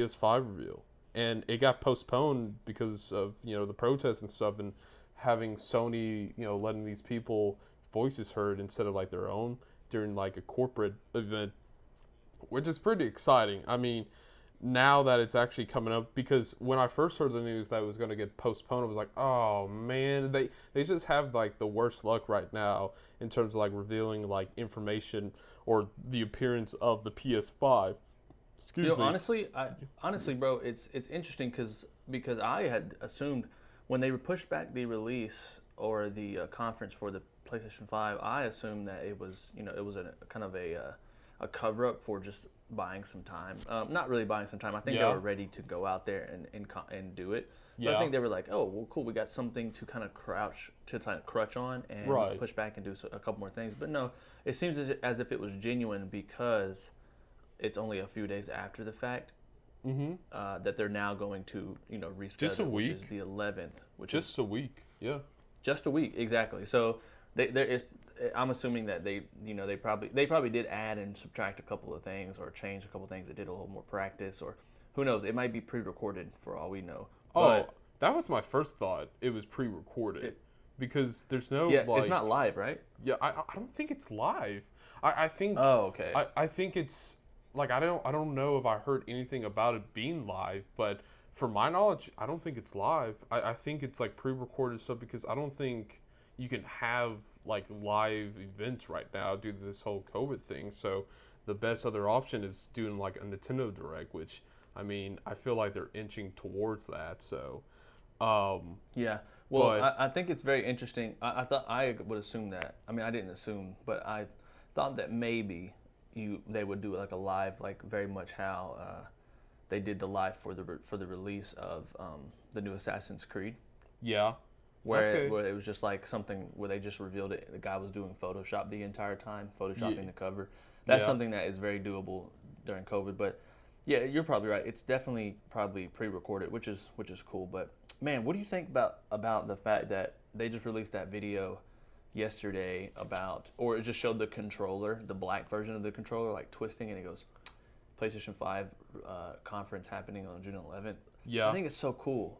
PS5 reveal, and it got postponed because of the protests and stuff, and having Sony letting these people voices heard instead of like their own during like a corporate event, which is pretty exciting. I mean, now that it's actually coming up, because when I first heard the news that it was going to get postponed, I was like, oh man, they just have like the worst luck right now in terms of like revealing like information or the appearance of the PS5. Excuse me. Honestly, bro, it's interesting because I had assumed when they pushed back the release or the conference for the PlayStation 5, I assumed that it was a kind of a cover up for just buying some time. Not really buying some time. I think they were ready to go out there and do it. But I think they were like, oh, well, cool. We got something to kind of crutch on and we can push back and do a couple more things. But no, it seems as if it was genuine because it's only a few days after the fact that they're now going to reschedule. Just a week. Which is the 11th. Just a week. Yeah. Just a week, exactly. So I'm assuming that they probably did add and subtract a couple of things or change a couple of things that did a little more practice, or who knows, it might be pre-recorded for all we know. Oh, that was my first thought. It was pre-recorded because there's no it's not live, right? Yeah, I don't think it's live. I think okay. I think it's like I don't know if I heard anything about it being live, but for my knowledge, I don't think it's live. I think it's like pre-recorded stuff because I don't think you can have like live events right now due to this whole COVID thing. So the best other option is doing like a Nintendo Direct, which I mean, I feel like they're inching towards that. So yeah. Well, I think it's very interesting. I thought I would assume that. I mean, I didn't assume, but I thought that maybe they would do like a live, like very much how they did the live for the release of the new Assassin's Creed. Yeah. Where it was just like something where they just revealed it. The guy was doing Photoshop the entire time, photoshopping the cover. That's something that is very doable during COVID. But yeah, you're probably right. It's definitely probably pre-recorded, which is cool. But man, what do you think about the fact that they just released that video yesterday or it just showed the controller, the black version of the controller, like twisting, and it goes PlayStation 5 conference happening on June 11th. Yeah, I think it's so cool.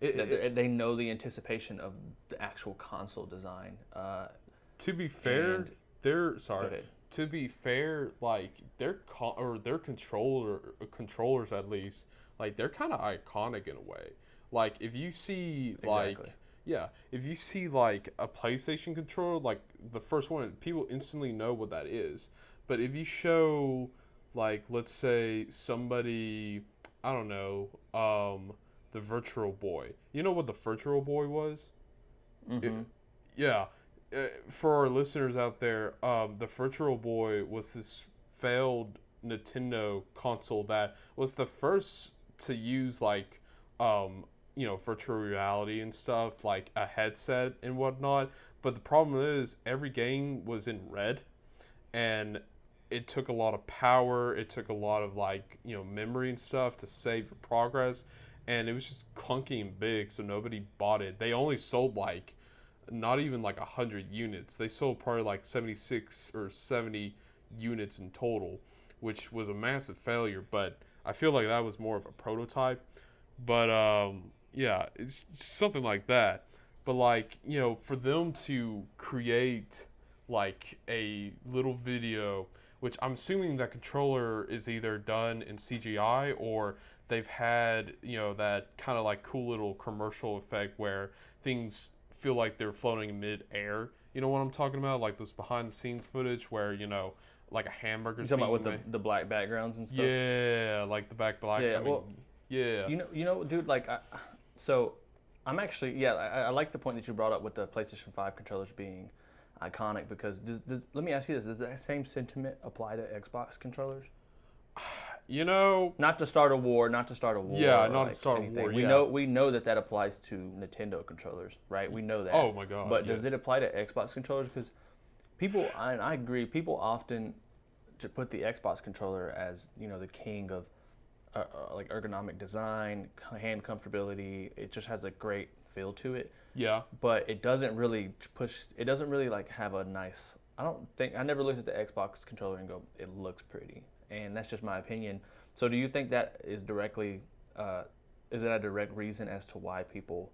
They know the anticipation of the actual console design. To be fair, To be fair, like their controllers at least, like they're kind of iconic in a way. Like if you see if you see like a PlayStation controller, like the first one, people instantly know what that is. But if you show, like, let's say somebody, I don't know, the Virtual Boy. You know what the Virtual Boy was? Mm-hmm. For our listeners out there, the Virtual Boy was this failed Nintendo console that was the first to use like virtual reality and stuff, like a headset and whatnot. But the problem is every game was in red, and it took a lot of power. It took a lot of memory and stuff to save your progress, and it was just clunky and big, so nobody bought it. They only sold not even 100 units. They sold probably 76 or 70 units in total, which was a massive failure. But I feel like that was more of a prototype. But it's something like that. But for them to create a little video, which I'm assuming that controller is either done in CGI or they've had that kind of cool little commercial effect where things feel like they're floating in mid-air. You know what I'm talking about? Like those behind-the-scenes footage where like a hamburger's being talking about with the black backgrounds and stuff. Yeah, like the black. Yeah. Dude. So I'm actually I like the point that you brought up with the PlayStation 5 controllers being iconic because let me ask you this: does that same sentiment apply to Xbox controllers? Not to start a war. Yeah, not to start a war. We know that applies to Nintendo controllers, right? We know that. Oh my god! But does it apply to Xbox controllers? Because people, and I agree, people often to put the Xbox controller as the king of ergonomic design, hand comfortability. It just has a great feel to it. Yeah. But it doesn't really push. It doesn't really have a nice. I never looked at the Xbox controller and go, it looks pretty. And that's just my opinion. So do you think that is directly, is it a direct reason as to why people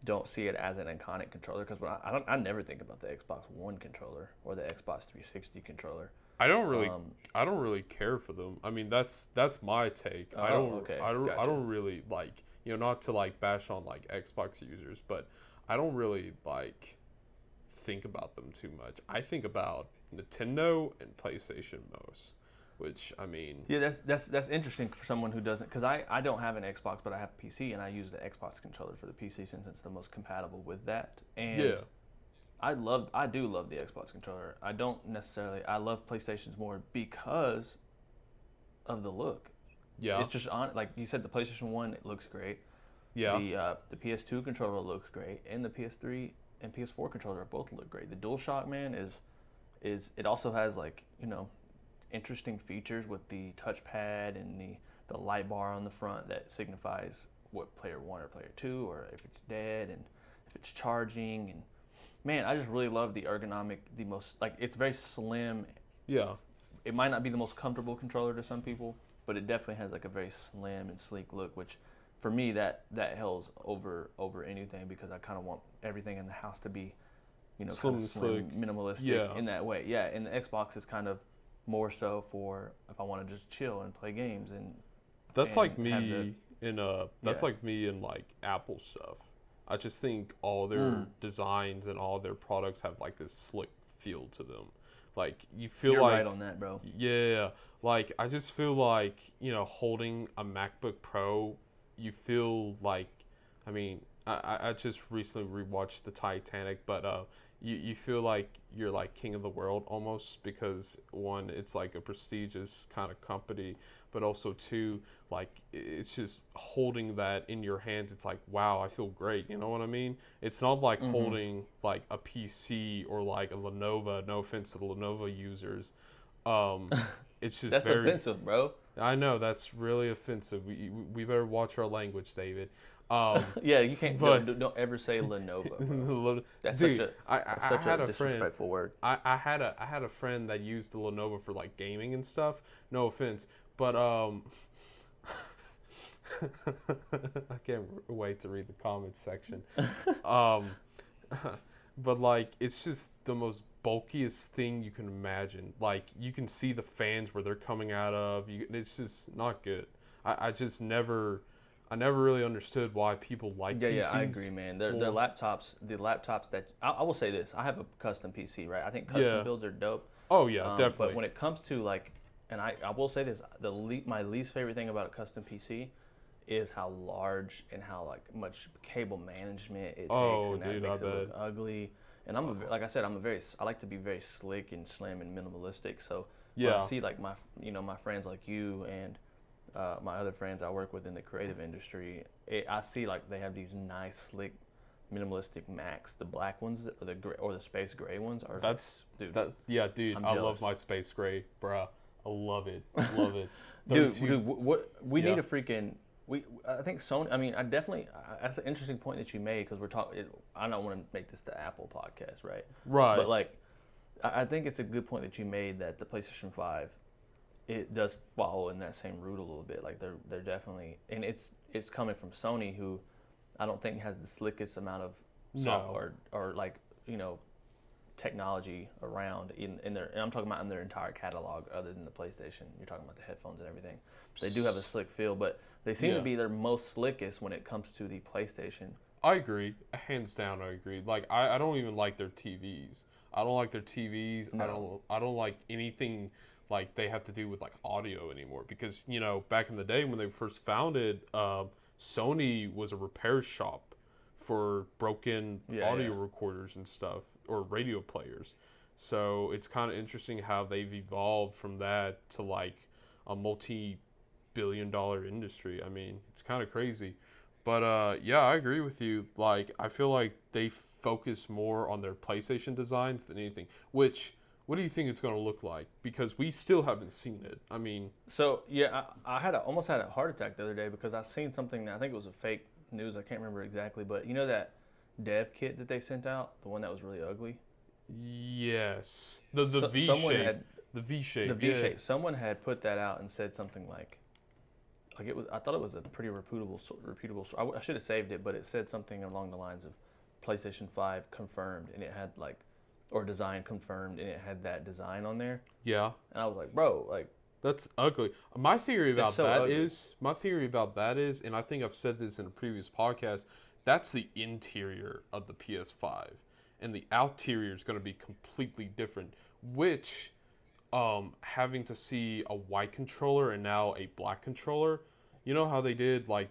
don't see it as an iconic controller? Because I never think about the Xbox One controller or the Xbox 360 controller. I don't really Um, I don't really care for them. I mean, that's my take. okay, I gotcha. don't really like, not to like bash on like Xbox users, but I don't really like think about them too much. I think about Nintendo and PlayStation most, which I mean, Yeah, that's interesting for someone who doesn't, because I don't have an Xbox, but I have a PC, and I use the Xbox controller for the PC since it's the most compatible with that. And yeah, I do love the Xbox controller. I don't necessarily, I love PlayStations more because of the look. yeah, It's just on, like you said, the PlayStation One, it looks great. yeah, The PS2 controller looks great, and the PS3 and PS4 controller both look great. The DualShock, man, is it also has, like, interesting features with the touchpad and the light bar on the front that signifies what player one or player two, or if it's dead and if it's charging. And man, I just really love the ergonomic, the most, like, it's very slim. yeah. It might not be the most comfortable controller to some people, but it definitely has like a very slim and sleek look, which for me that helps over anything, because I kind of want everything in the house to be, Slim kind of and slick. slim, minimalistic Yeah, in that way. Yeah, and the Xbox is kind of more so for if I want to just chill and play games that's and like have the me in that's yeah. like me in like Apple stuff. I just think all their Mm, designs and all their products have like this slick feel to them. Like you feel you're like right on that, bro. yeah, like I just feel like, holding a MacBook Pro, you feel like, I mean, I just recently rewatched the Titanic, but you feel like you're like king of the world almost, because one, it's like a prestigious kind of company, but also two, like it's just holding that in your hands. It's like, wow, I feel great. You know what I mean? It's not like Hmm. holding like a PC or like a Lenovo. No offense to the Lenovo users. Um, it's just That's very. offensive, bro. I know that's really offensive. We better watch our language, David. Um, Yeah, you can't but don't ever say Lenovo, bro. That's such dude, a that's I such a had a friend. disrespectful word. I had a friend that used the Lenovo for like gaming and stuff. No offense, but I can't wait to read the comments section. Um, but like it's just the most bulkiest thing you can imagine. Like you can see the fans where they're coming out of. It's just not good. I just never, I never really understood why people like Yeah, yeah, I PCs agree, man. Their more. laptops, the laptops that I will say this, I have a custom PC, right? I think custom Yeah. builds are dope. Oh yeah, But definitely. when it comes to like, and I will say this, my least favorite thing about a custom PC is how large and how like much cable management it takes, Oh and that dude, I makes it look bet. ugly. And like I said, I like to be very slick and slim and minimalistic. So when I Yeah. see like my friends like you and my other friends I work with in the creative industry, I see like they have these nice, slick, minimalistic Macs. The black ones or the space gray ones are like, That's dude, yeah, dude. I'm I love jealous. my space gray, bruh. I love it. Love it. Dude, 32. what we Yeah. need a freaking we. I think Sony. I mean, I definitely. That's an interesting point that you made, because we're talking. I don't want to make this the Apple podcast, right? But Right. like, I think it's a good point that you made that the PlayStation Five, it does follow in that same route a little bit. Like they're definitely, and it's coming from Sony, who I don't think has the slickest amount of No. or like, technology around in their, and I'm talking about in their entire catalog other than the PlayStation. You're talking about the headphones and everything. They do have a slick feel, but they seem to Yeah. be their most slickest when it comes to the PlayStation. I agree. Hands down, I agree. Like I don't even like their TVs. I don't like their TVs. No. I don't like anything like they have to do with like audio anymore, because back in the day when they first founded, Sony was a repair shop for broken Yeah, yeah. audio recorders and stuff, or radio players. So it's kind of interesting how they've evolved from that to like a multi-billion-dollar industry. I mean, it's kind of crazy. But yeah, I agree with you. Like, I feel like they focus more on their PlayStation designs than anything. Which, what do you think it's going to look like? Because we still haven't seen it. I mean, So yeah, almost had a heart attack the other day because I seen something that I think it was a fake news. I can't remember exactly, but you know that dev kit that they sent out, the one that was really ugly. yes, the So, V someone shape, had the V the shape. V Yeah, shape. Someone had put that out and said something like, like it was. I thought it was a pretty reputable. I should have saved it, but it said something along the lines of PlayStation 5 confirmed, and it had like, or design confirmed, and it had that design on there. Yeah. And I was like, bro, like That's ugly. My theory it's about so that ugly. is, my theory about that is, and I think I've said this in a previous podcast, that's the interior of the PS5, and the outerior is going to be completely different. Which, having to see a white controller and now a black controller, you know how they did like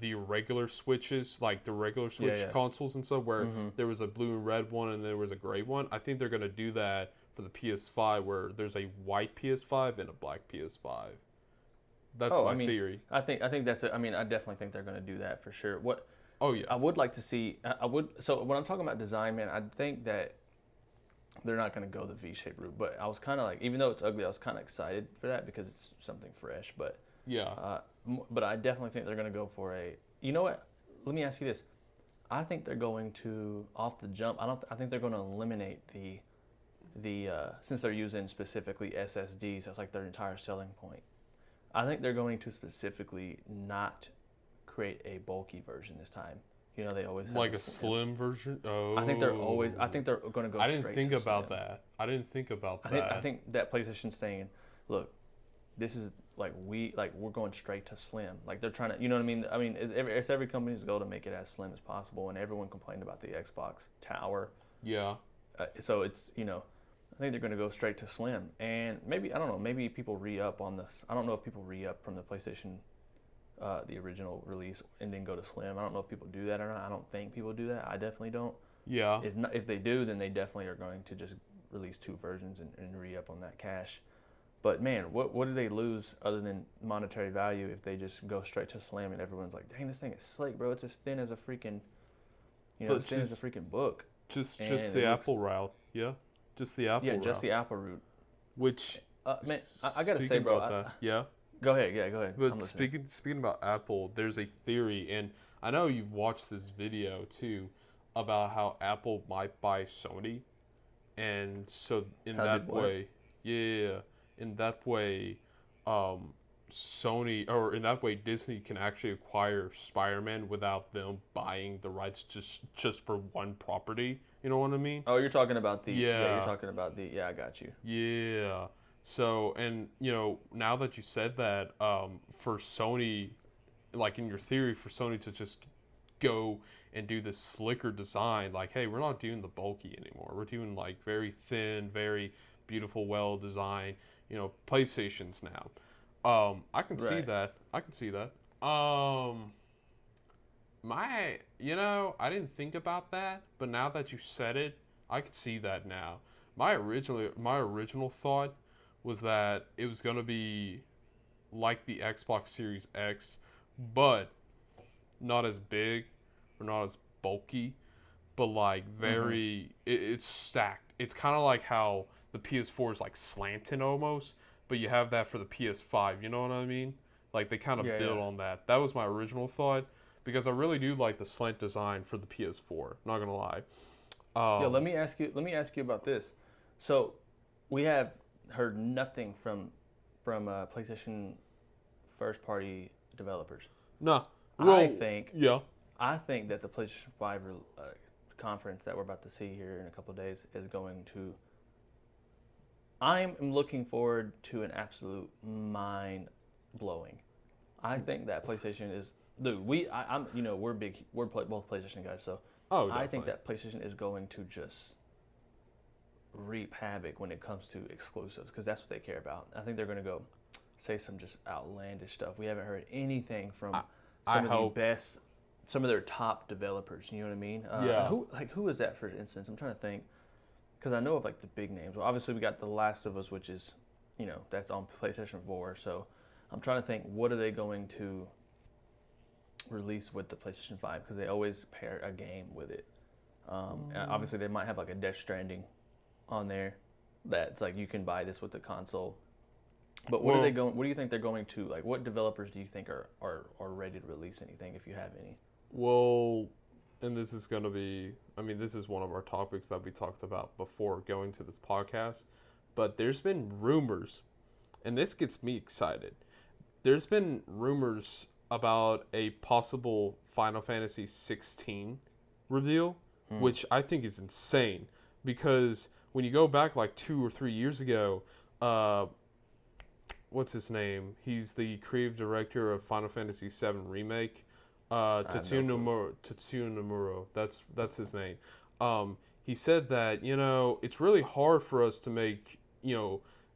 the regular switches, like the regular Yeah, Switch yeah. consoles and stuff, where Mm-hmm. there was a blue and red one and there was a gray one. I think they're going to do that for the PS5, where there's a white PS5 and a black PS5. That's Oh, I my mean, theory. I think that's it. I mean, I definitely think they're going to do that for sure. What Oh yeah, I would like to see, I would. So when I'm talking about design, man, I think that they're not going to go the V-shaped route. But I was kind of like, even though it's ugly, I was kind of excited for that because it's something fresh. yeah. But I definitely think they're going to go for a. You know what? Let me ask you this. I think they're going to off the jump. I think they're going to eliminate the since they're using specifically SSDs. That's like their entire selling point. I think they're going to specifically not create a bulky version this time. You know, they always have Like the a slim version. Oh, I think they're going to go I didn't straight think to about slim. that. I didn't think about I that. think that PlayStation's saying, look, this is like we're going straight to slim. Like they're trying to, you know what I mean? I mean, it's every company's goal to make it as slim as possible, and everyone complained about the Xbox Tower. Yeah, So it's I think they're going to go straight to slim, and maybe I don't know. Maybe people re-up on this. I don't know if people re-up from the PlayStation, the original release, and then go to slim. I don't know if people do that or not. I don't think people do that. I definitely don't. yeah. If they do, then they definitely are going to just release two versions and re-up on that cash. But man, what do they lose other than monetary value if they just go straight to slim and everyone's like, dang, this thing is slick, bro. It's as thin as a freaking, as But thin as a freaking book. just And the it looks, Apple route. Yeah, just the Apple yeah, just route. the Apple route. Which, Man, I gotta say, speaking bro. about that, yeah. Go ahead, yeah, go ahead. I'm But listening. speaking about Apple, there's a theory, and I know you've watched this video too, about how Apple might buy Sony, and so in How did that what? way, yeah, in that way, um, Sony, or in that way Disney can actually acquire Spider-Man without them buying the rights just for one property. You know what I mean? Oh, you're talking about Yeah, yeah, I got you. yeah. So, and now that you said that, for Sony, like in your theory, for Sony to just go and do this slicker design, like, hey, we're not doing the bulky anymore. We're doing like very thin, very beautiful, well designed, PlayStations now. I can see Right. that. I can see that. I didn't think about that, but now that you said it, I could see that now. My original thought was that it was gonna be like the Xbox Series X, but not as big or not as bulky, but like Mm-hmm. it's stacked. It's kind of like how the PS4 is like slanted almost, but you have that for the PS5. You know what I mean? Like they kind of Yeah, build yeah. on that. That was my original thought because I really do like the slant design for the PS4. Not gonna lie. Yo, Um, let me ask you about this. So, we have heard nothing from PlayStation first party developers. nah. I Well, think yeah. I think that the PlayStation 5 conference that we're about to see here in a couple of days is going to. I'm looking forward to an absolute mind blowing. I think that PlayStation is. Dude, I'm, both PlayStation guys, so Oh, I think definitely. that PlayStation is going to just reap havoc when it comes to exclusives because that's what they care about. I think they're going to go say some just outlandish stuff. We haven't heard anything from I, I some of the hope. best, some of their top developers. You know what I mean? Yeah. Who is that for instance? I'm trying to think because I know of like the big names. Well, obviously we got The Last of Us, which is, that's on PlayStation 4. So I'm trying to think what are they going to release with the PlayStation 5 because they always pair a game with it. And obviously they might have like a Death Stranding on there that's like you can buy this with the console. But what are they Well, going? What do you think they're going to like? What developers do you think are ready to release anything if you have any? well, and this is gonna be. I mean, this is one of our topics that we talked about before going to this podcast. But there's been rumors, and this gets me excited. there's been rumors about a possible Final Fantasy 16 reveal, which I think is insane because when you go back like 2 or 3 years ago, uh, what's his name? He's the creative director of Final Fantasy VII Remake. I have no clue. Tetsuya Nomura. That's his name. He said that it's really hard for us to make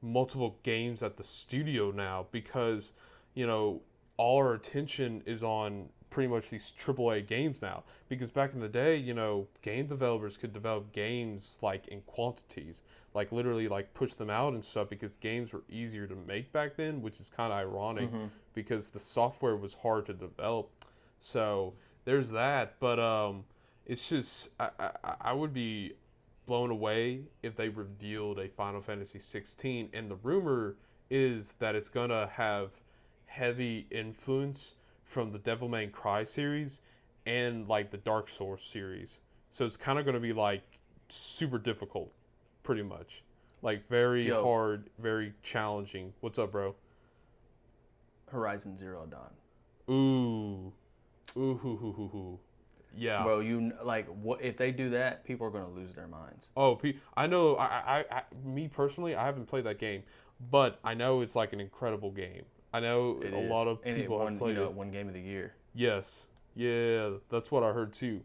multiple games at the studio now because all our attention is on pretty much these AAA games now. Because back in the day, game developers could develop games like in quantities, like literally like push them out and stuff because games were easier to make back then, which is kind of ironic because the software was hard to develop. So there's that, but it's just I would be blown away if they revealed a Final Fantasy 16, and the rumor is that it's gonna have heavy influence from the Devil May Cry series and like the Dark Souls series. So it's kind of gonna be like super difficult, pretty much, like very Yo, hard, very challenging. What's up, bro? Horizon Zero Dawn. Ooh, ooh, hoo, hoo, hoo, hoo. Yeah. Bro, like what if they do that? People are gonna lose their minds. Oh, I know. Me personally, I haven't played that game, but I know it's like an incredible game. I know It a is, lot of and it people have won, played it. won Game of the Year. Yes, yeah, that's what I heard too.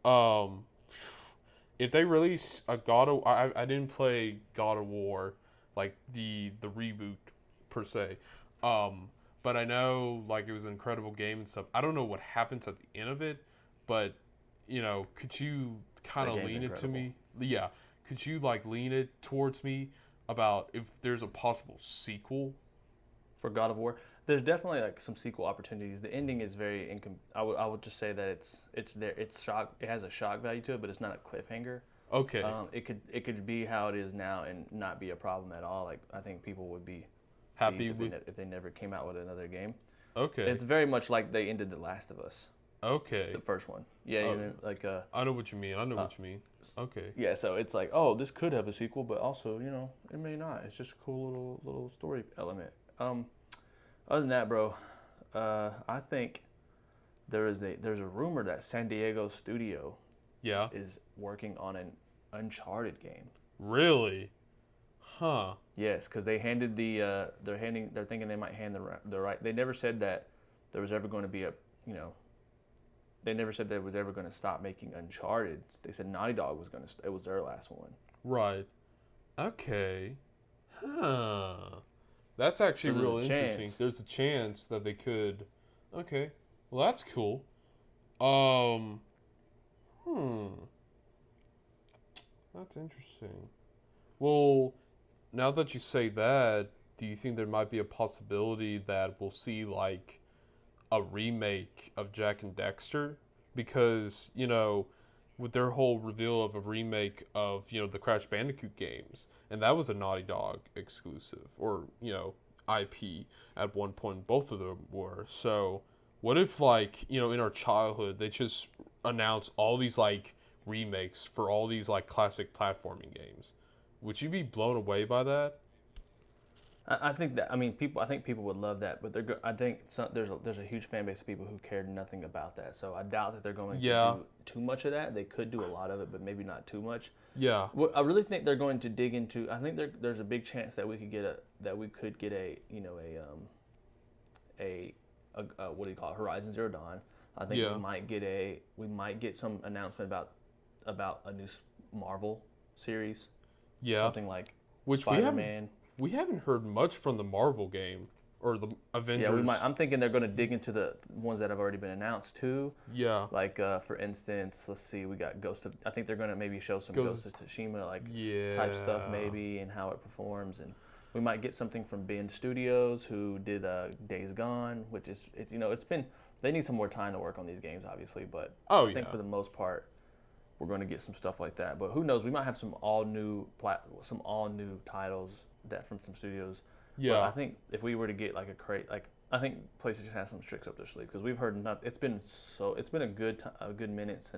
Um, if they release a God of, I didn't play God of War, like the reboot per se. Um, but I know like it was an incredible game and stuff. I don't know what happens at the end of it, but could you kind That of game's lean it to incredible. me? Yeah, could you like lean it towards me about if there's a possible sequel? For God of War. There's definitely like some sequel opportunities. The ending is very I would just say that it's there. It's shock. It has a shock value to it, but it's not a cliffhanger. Okay, It could be how it is now and not be a problem at all. Like I think people would be happy pleased if with. if they never came out with another game. Okay, It's very much like they ended The Last of Us, okay. the first one. Yeah, Oh, like I know what you mean. I know uh, what you mean. Okay. yeah. So it's like, oh, this could have a sequel, but also it may not. It's just a cool little story element. Other than that, bro, I think there's a rumor that San Diego studio Yeah. is working on an Uncharted game. Really? Huh. Yes, because they're thinking they might hand the right. They never said that there was ever going to be you know they never said they was ever going to stop making Uncharted. They said Naughty Dog was going to it was their last one. Right. Okay. Huh. That's actually So there's real a interesting. chance. There's a chance that they could. Okay. Well, that's cool. Um. Hmm. That's interesting. Well, now that you say that, do you think there might be a possibility that we'll see like a remake of Jack and Dexter? Because, with their whole reveal of a remake of, the Crash Bandicoot games, and that was a Naughty Dog exclusive, or, IP at one point, both of them were. So, what if, like, in our childhood, they just announce all these, like, remakes for all these, like, classic platforming games? Would you be blown away by that? I think that people. I think people would love that, but I think there's a huge fan base of people who cared nothing about that. So I doubt that they're going to Yeah, do too much of that. They could do a lot of it, but maybe not too much. yeah, What I really think they're going to dig into. I think there's a big chance that we could get a what do you call it, Horizon Zero Dawn. I think yeah, we might get some announcement about a new Marvel series, yeah. something like Which we Spider haven't Man. we haven't heard much from the Marvel game or the Yeah, we Avengers. might. I'm thinking they're going to dig into the ones that have already been announced too. Yeah, Like for instance, let's see, we got Ghost of. I think they're going to maybe show some Ghost. Ghost of Tsushima like type stuff Yeah. maybe and how it performs, and we might get something from Ben Studios who did Days Gone, which is it's been they need some more time to work on these games obviously, but Oh I think yeah. for the most part we're going to get some stuff like that. But who knows? We might have some all new titles that from some studios. But I Yeah. think if we were to get like I think PlayStation has some tricks up their sleeve because we've heard not. It's been a good minute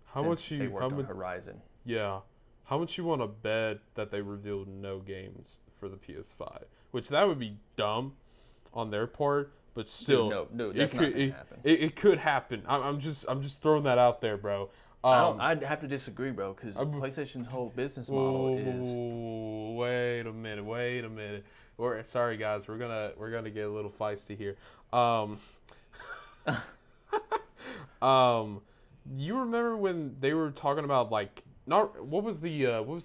How much they you how worked on much Horizon. yeah. How much you want to bet that they revealed no games for the PS5? Which that would be dumb. on their part, but still, no, that's not gonna happen. It could happen. I'm just throwing that out there, bro. I'd have to disagree, bro, because PlayStation's whole business model is. Wait a minute. Sorry guys, we're gonna get a little feisty here. You remember when they were talking about like not what was the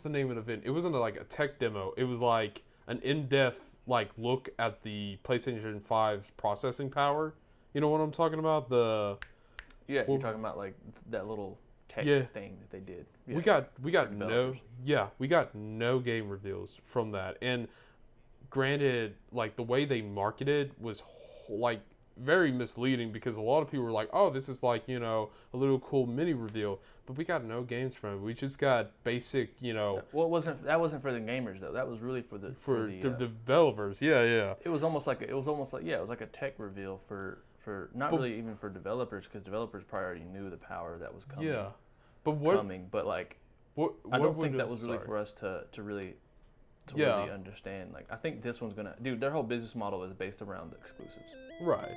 name of the event? It wasn't like a tech demo. It was like an in-depth like look at the PlayStation 5's processing power. You know what I'm talking about? You're talking about like that little tech thing that they did. Yeah. We got no game reveals from that. And granted, like the way they marketed was like very misleading because a lot of people were like, "Oh, this is like a little cool mini reveal," but we got no games from it. We just got basic, Well, that wasn't for the gamers though. That was really for the developers. Yeah. It was almost like it was like a tech reveal for not really even for developers because developers probably already knew the power that was coming. Yeah, but like I don't think that was really for us to really understand. Like I think this one's gonna, dude. Their whole business model is based around the exclusives. Right.